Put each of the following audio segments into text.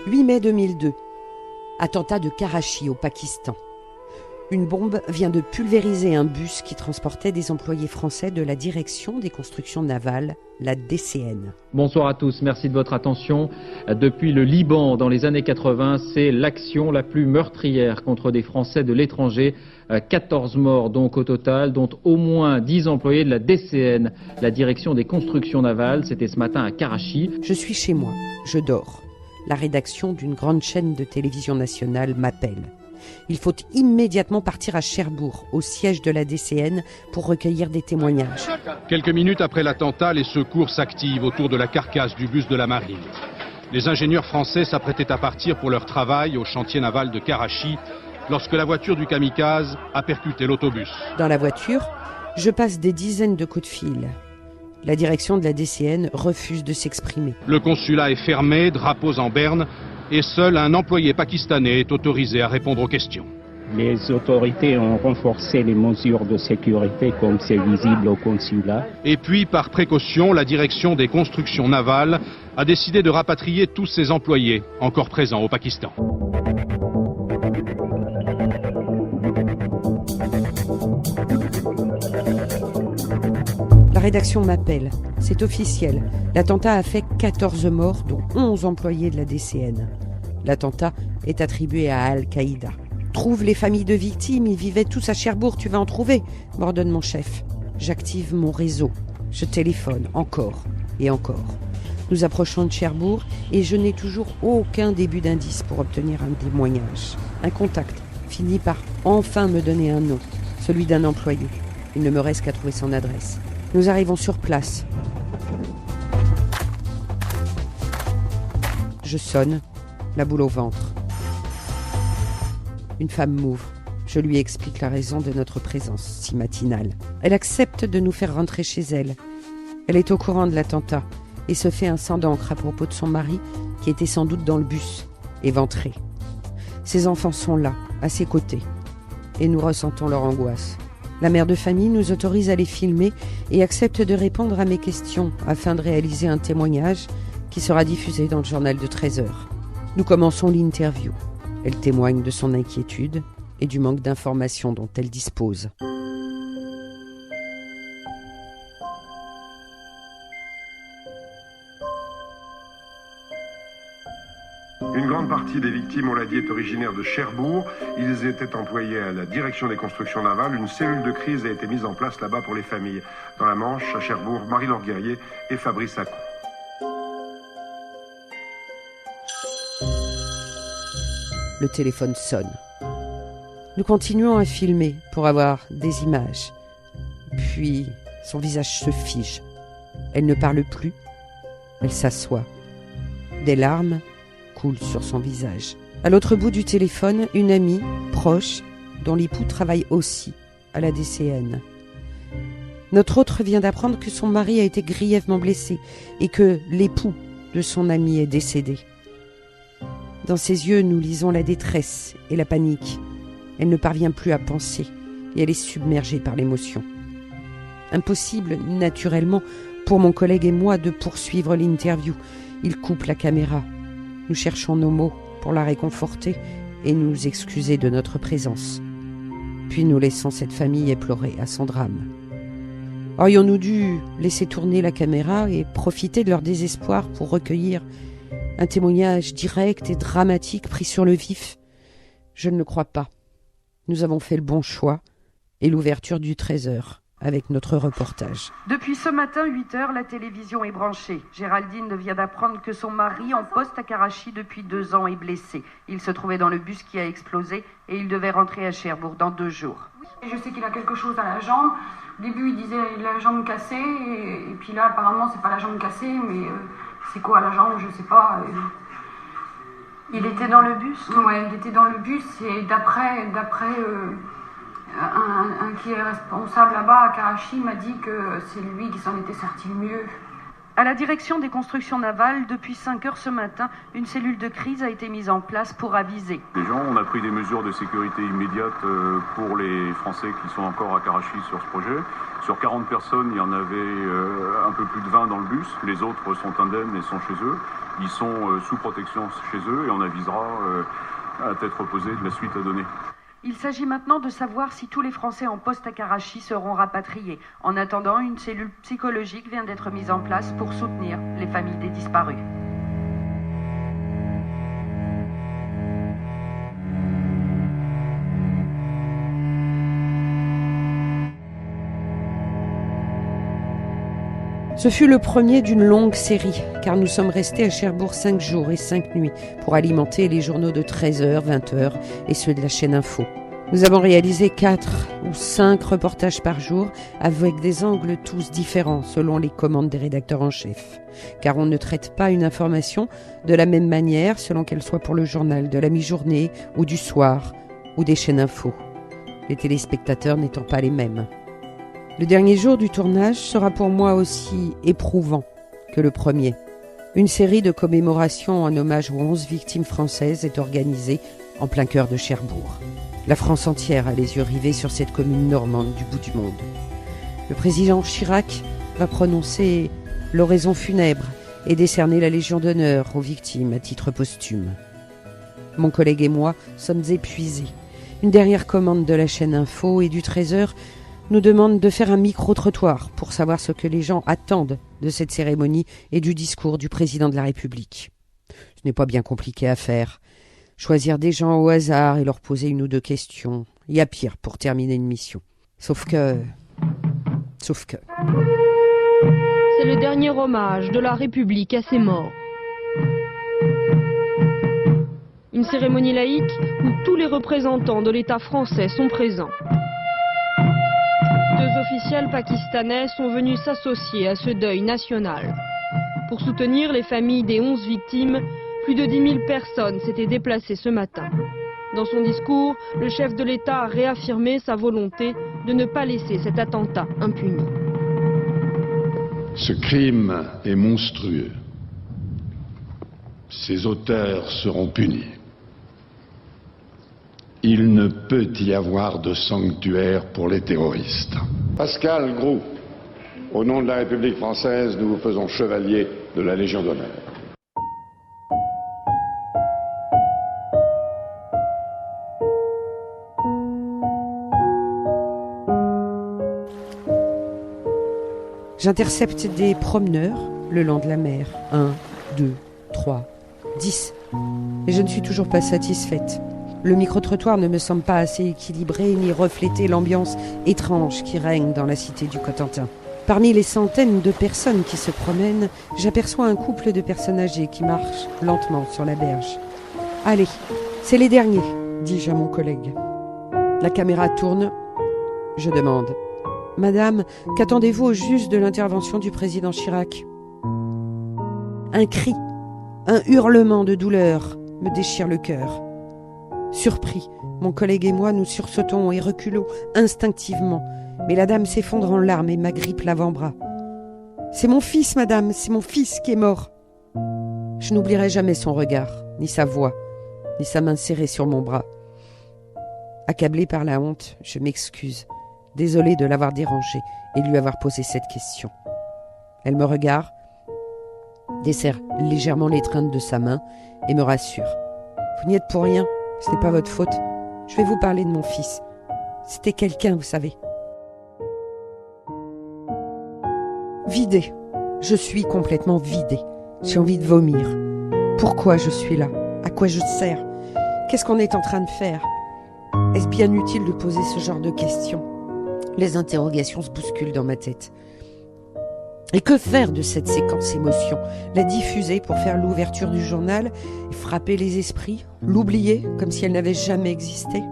8 mai 2002. Attentat de Karachi au Pakistan. Une bombe vient de pulvériser un bus qui transportait des employés français de la direction des constructions navales, la DCN. Bonsoir à tous, merci de votre attention. Depuis le Liban, dans les années 80, c'est l'action la plus meurtrière contre des Français de l'étranger. 14 morts donc au total, dont au moins 10 employés de la DCN, la direction des constructions navales. C'était ce matin à Karachi. Je suis chez moi, je dors. La rédaction d'une grande chaîne de télévision nationale m'appelle. Il faut immédiatement partir à Cherbourg, au siège de la DCN, pour recueillir des témoignages. Quelques minutes après l'attentat, les secours s'activent autour de la carcasse du bus de la marine. Les ingénieurs français s'apprêtaient à partir pour leur travail au chantier naval de Karachi, lorsque la voiture du kamikaze a percuté l'autobus. Dans la voiture, je passe des dizaines de coups de fil. La direction de la DCN refuse de s'exprimer. Le consulat est fermé, drapeaux en berne, et seul un employé pakistanais est autorisé à répondre aux questions. Les autorités ont renforcé les mesures de sécurité comme c'est visible au consulat. Et puis, par précaution, la direction des constructions navales a décidé de rapatrier tous ses employés encore présents au Pakistan. La rédaction m'appelle. C'est officiel. L'attentat a fait 14 morts, dont 11 employés de la DCN. L'attentat est attribué à Al-Qaïda. Trouve les familles de victimes, ils vivaient tous à Cherbourg, tu vas en trouver, m'ordonne mon chef. J'active mon réseau. Je téléphone, encore et encore. Nous approchons de Cherbourg et je n'ai toujours aucun début d'indice pour obtenir un témoignage. Un contact finit par enfin me donner un nom, celui d'un employé. Il ne me reste qu'à trouver son adresse. Nous arrivons sur place. Je sonne, la boule au ventre. Une femme m'ouvre. Je lui explique la raison de notre présence si matinale. Elle accepte de nous faire rentrer chez elle. Elle est au courant de l'attentat et se fait un sang d'encre à propos de son mari qui était sans doute dans le bus, éventré. Ses enfants sont là, à ses côtés, et nous ressentons leur angoisse. La mère de famille nous autorise à les filmer et accepte de répondre à mes questions afin de réaliser un témoignage qui sera diffusé dans le journal de 13h. Nous commençons l'interview. Elle témoigne de son inquiétude et du manque d'informations dont elle dispose. Une grande partie des victimes, on l'a dit, est originaire de Cherbourg. Ils étaient employés à la direction des constructions navales. Une cellule de crise a été mise en place là-bas pour les familles. Dans la Manche, à Cherbourg, Marie-Laure Guerrier et Fabrice Sacco. Le téléphone sonne. Nous continuons à filmer pour avoir des images. Puis, son visage se fige. Elle ne parle plus. Elle s'assoit. Des larmes coulent sur son visage. À l'autre bout du téléphone, une amie, proche, dont l'époux travaille aussi à la DCN. Notre autre vient d'apprendre que son mari a été grièvement blessé et que l'époux de son amie est décédé. Dans ses yeux, nous lisons la détresse et la panique. Elle ne parvient plus à penser et elle est submergée par l'émotion. Impossible, naturellement, pour mon collègue et moi de poursuivre l'interview. Il coupe la caméra. Nous cherchons nos mots pour la réconforter et nous excuser de notre présence. Puis nous laissons cette famille éplorée à son drame. Aurions-nous dû laisser tourner la caméra et profiter de leur désespoir pour recueillir un témoignage direct et dramatique pris sur le vif? Je ne le crois pas. Nous avons fait le bon choix et l'ouverture du 13h avec notre reportage. Depuis ce matin, 8h, la télévision est branchée. Géraldine vient d'apprendre que son mari, en poste à Karachi depuis 2 ans, est blessé. Il se trouvait dans le bus qui a explosé et il devait rentrer à Cherbourg dans 2 jours. Je sais qu'il a quelque chose à la jambe. Au début, il disait la jambe cassée. Et puis là, apparemment, c'est pas la jambe cassée, mais c'est quoi la jambe, je sais pas. Il était dans le bus? Ouais, il était dans le bus et d'après un qui est responsable là-bas à Karachi m'a dit que c'est lui qui s'en était sorti le mieux. À la direction des constructions navales, depuis 5 heures ce matin, une cellule de crise a été mise en place pour aviser. Les gens, on a pris des mesures de sécurité immédiates pour les Français qui sont encore à Karachi sur ce projet. Sur 40 personnes, il y en avait un peu plus de 20 dans le bus. Les autres sont indemnes et sont chez eux. Ils sont sous protection chez eux et on avisera à tête reposée de la suite à donner. Il s'agit maintenant de savoir si tous les Français en poste à Karachi seront rapatriés. En attendant, une cellule psychologique vient d'être mise en place pour soutenir les familles des disparus. Ce fut le premier d'une longue série, car nous sommes restés à Cherbourg 5 jours et 5 nuits pour alimenter les journaux de 13h, 20h et ceux de la chaîne Info. Nous avons réalisé 4 ou 5 reportages par jour avec des angles tous différents selon les commandes des rédacteurs en chef. Car on ne traite pas une information de la même manière selon qu'elle soit pour le journal de la mi-journée ou du soir ou des chaînes Info. Les téléspectateurs n'étant pas les mêmes. Le dernier jour du tournage sera pour moi aussi éprouvant que le premier. Une série de commémorations en hommage aux 11 victimes françaises est organisée en plein cœur de Cherbourg. La France entière a les yeux rivés sur cette commune normande du bout du monde. Le président Chirac va prononcer l'oraison funèbre et décerner la Légion d'honneur aux victimes à titre posthume. Mon collègue et moi sommes épuisés. Une dernière commande de la chaîne Info et du Trésor nous demande de faire un micro-trottoir pour savoir ce que les gens attendent de cette cérémonie et du discours du président de la République. Ce n'est pas bien compliqué à faire. Choisir des gens au hasard et leur poser 1 ou 2 questions. Il y a pire pour terminer une mission. Sauf que... C'est le dernier hommage de la République à ses morts. Une cérémonie laïque où tous les représentants de l'État français sont présents. 2 officiels pakistanais sont venus s'associer à ce deuil national. Pour soutenir les familles des 11 victimes, plus de 10 000 personnes s'étaient déplacées ce matin. Dans son discours, le chef de l'État a réaffirmé sa volonté de ne pas laisser cet attentat impuni. Ce crime est monstrueux. Ses auteurs seront punis. Il ne peut y avoir de sanctuaire pour les terroristes. Pascal Groux, au nom de la République française, nous vous faisons chevalier de la Légion d'honneur. J'intercepte des promeneurs le long de la mer. 1, 2, 3, 10. Et je ne suis toujours pas satisfaite. Le micro-trottoir ne me semble pas assez équilibré ni refléter l'ambiance étrange qui règne dans la cité du Cotentin. Parmi les centaines de personnes qui se promènent, j'aperçois un couple de personnes âgées qui marchent lentement sur la berge. « Allez, c'est les derniers », dis-je à mon collègue. La caméra tourne. Je demande. « Madame, qu'attendez-vous au juste de l'intervention du président Chirac ?» Un cri, un hurlement de douleur me déchire le cœur. Surpris, mon collègue et moi nous sursautons et reculons instinctivement, mais la dame s'effondre en larmes et m'agrippe l'avant-bras. « C'est mon fils, madame, c'est mon fils qui est mort !» Je n'oublierai jamais son regard, ni sa voix, ni sa main serrée sur mon bras. Accablé par la honte, je m'excuse, désolée de l'avoir dérangée et de lui avoir posé cette question. Elle me regarde, desserre légèrement l'étreinte de sa main et me rassure. « Vous n'y êtes pour rien. Ce n'est pas votre faute. Je vais vous parler de mon fils. C'était quelqu'un, vous savez. » Vidée. Je suis complètement vidée. J'ai envie de vomir. Pourquoi je suis là? À quoi je sers? Qu'est-ce qu'on est en train de faire? Est-ce bien utile de poser ce genre de questions? Les interrogations se bousculent dans ma tête. Et que faire de cette séquence émotion? La diffuser pour faire l'ouverture du journal et frapper les esprits? L'oublier comme si elle n'avait jamais existé?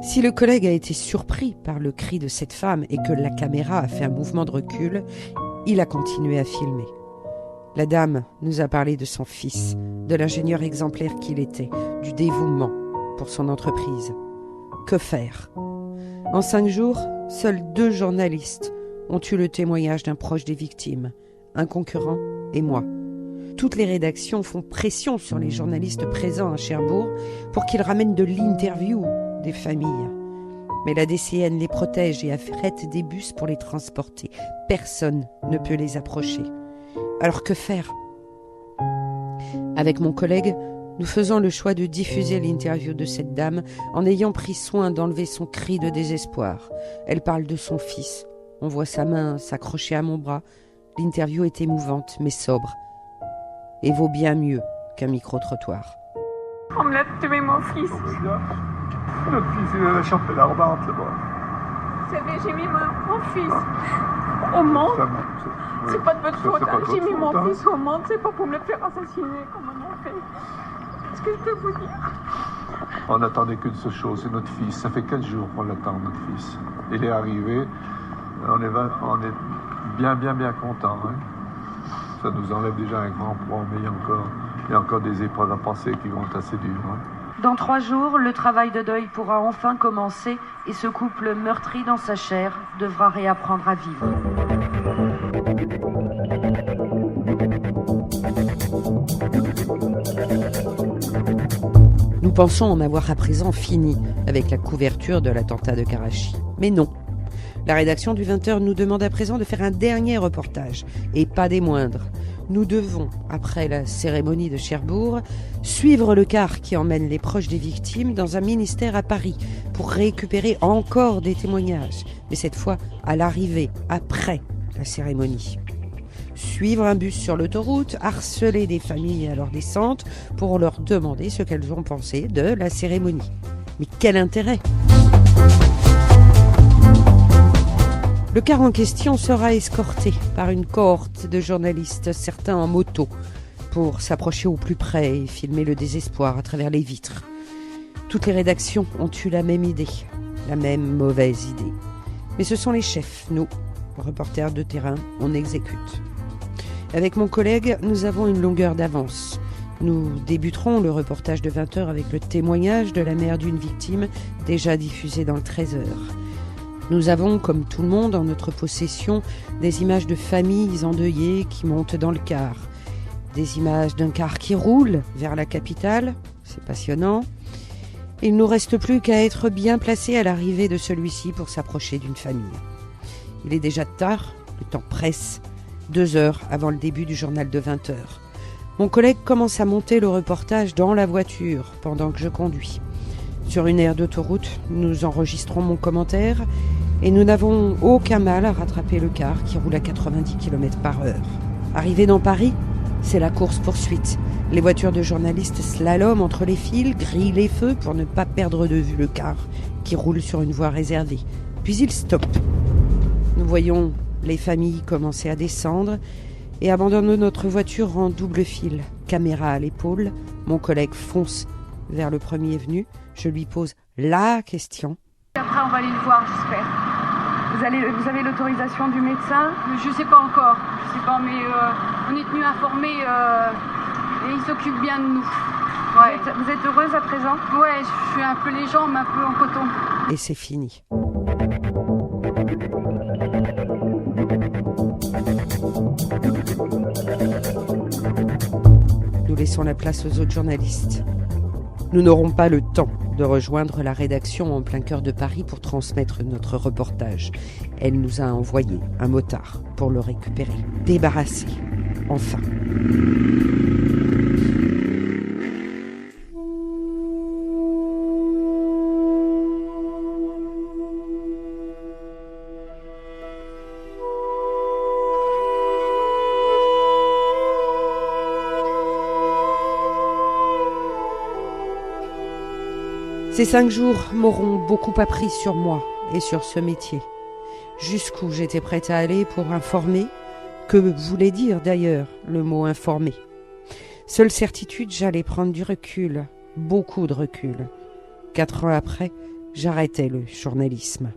Si le collègue a été surpris par le cri de cette femme et que la caméra a fait un mouvement de recul, il a continué à filmer. La dame nous a parlé de son fils, de l'ingénieur exemplaire qu'il était, du dévouement pour son entreprise. Que faire? En 5 jours, seuls 2 journalistes ont eu le témoignage d'un proche des victimes, un concurrent et moi. Toutes les rédactions font pression sur les journalistes présents à Cherbourg pour qu'ils ramènent de l'interview des familles. Mais la DCN les protège et affrète des bus pour les transporter. Personne ne peut les approcher. Alors que faire ? Avec mon collègue, nous faisons le choix de diffuser l'interview de cette dame en ayant pris soin d'enlever son cri de désespoir. Elle parle de son fils. On voit sa main s'accrocher à mon bras. L'interview est émouvante, mais sobre. Et vaut bien mieux qu'un micro-trottoir. On me l'a tué, mon fils. Notre fils, il a la chambre ardente là-bas. Vous savez, j'ai mis mon fils au monde. C'est pas de votre faute. J'ai mis mon fils au monde, c'est pas pour me le faire assassiner comme on a fait. Est-ce que je peux vous dire ? On n'attendait qu'une seule chose, c'est notre fils. Ça fait 4 jours qu'on l'attend, notre fils. Il est arrivé. On est bien contents. Hein. Ça nous enlève déjà un grand poids, mais il y a encore des épreuves à passer qui vont être assez dures. Hein. Dans 3 jours, le travail de deuil pourra enfin commencer et ce couple meurtri dans sa chair devra réapprendre à vivre. Nous pensons en avoir à présent fini avec la couverture de l'attentat de Karachi. Mais non. La rédaction du 20h nous demande à présent de faire un dernier reportage, et pas des moindres. Nous devons, après la cérémonie de Cherbourg, suivre le car qui emmène les proches des victimes dans un ministère à Paris pour récupérer encore des témoignages, mais cette fois à l'arrivée, après la cérémonie. Suivre un bus sur l'autoroute, harceler des familles à leur descente pour leur demander ce qu'elles ont pensé de la cérémonie. Mais quel intérêt ? Le car en question sera escorté par une cohorte de journalistes, certains en moto, pour s'approcher au plus près et filmer le désespoir à travers les vitres. Toutes les rédactions ont eu la même idée, la même mauvaise idée. Mais ce sont les chefs, nous, reporters de terrain, on exécute. Avec mon collègue, nous avons une longueur d'avance. Nous débuterons le reportage de 20h avec le témoignage de la mère d'une victime déjà diffusé dans le 13h. Nous avons, comme tout le monde, en notre possession, des images de familles endeuillées qui montent dans le car. Des images d'un car qui roule vers la capitale, c'est passionnant. Il ne nous reste plus qu'à être bien placés à l'arrivée de celui-ci pour s'approcher d'une famille. Il est déjà tard, le temps presse, 2 heures avant le début du journal de 20h. Mon collègue commence à monter le reportage dans la voiture pendant que je conduis. Sur une aire d'autoroute, nous enregistrons mon commentaire et nous n'avons aucun mal à rattraper le car qui roule à 90 km/h. Arrivé dans Paris, c'est la course-poursuite. Les voitures de journalistes slaloment entre les fils, grillent les feux pour ne pas perdre de vue le car qui roule sur une voie réservée. Puis il stoppe. Nous voyons les familles commencer à descendre et abandonnons notre voiture en double fil. Caméra à l'épaule, mon collègue fonce vers le premier venu. Je lui pose la question. Après, on va aller le voir, j'espère. Vous avez l'autorisation du médecin ? Je sais pas encore, mais on est tenu informés et il s'occupe bien de nous. Ouais. Vous êtes heureuse à présent ? Ouais, je suis un peu les jambes, un peu en coton. Et c'est fini. Nous laissons la place aux autres journalistes. Nous n'aurons pas le temps de rejoindre la rédaction en plein cœur de Paris pour transmettre notre reportage. Elle nous a envoyé un motard pour le récupérer. Débarrassé, enfin. Ces 5 jours m'auront beaucoup appris sur moi et sur ce métier. Jusqu'où j'étais prête à aller pour informer, que voulait dire d'ailleurs le mot informer. Seule certitude, j'allais prendre du recul, beaucoup de recul. 4 ans après, j'arrêtais le journalisme.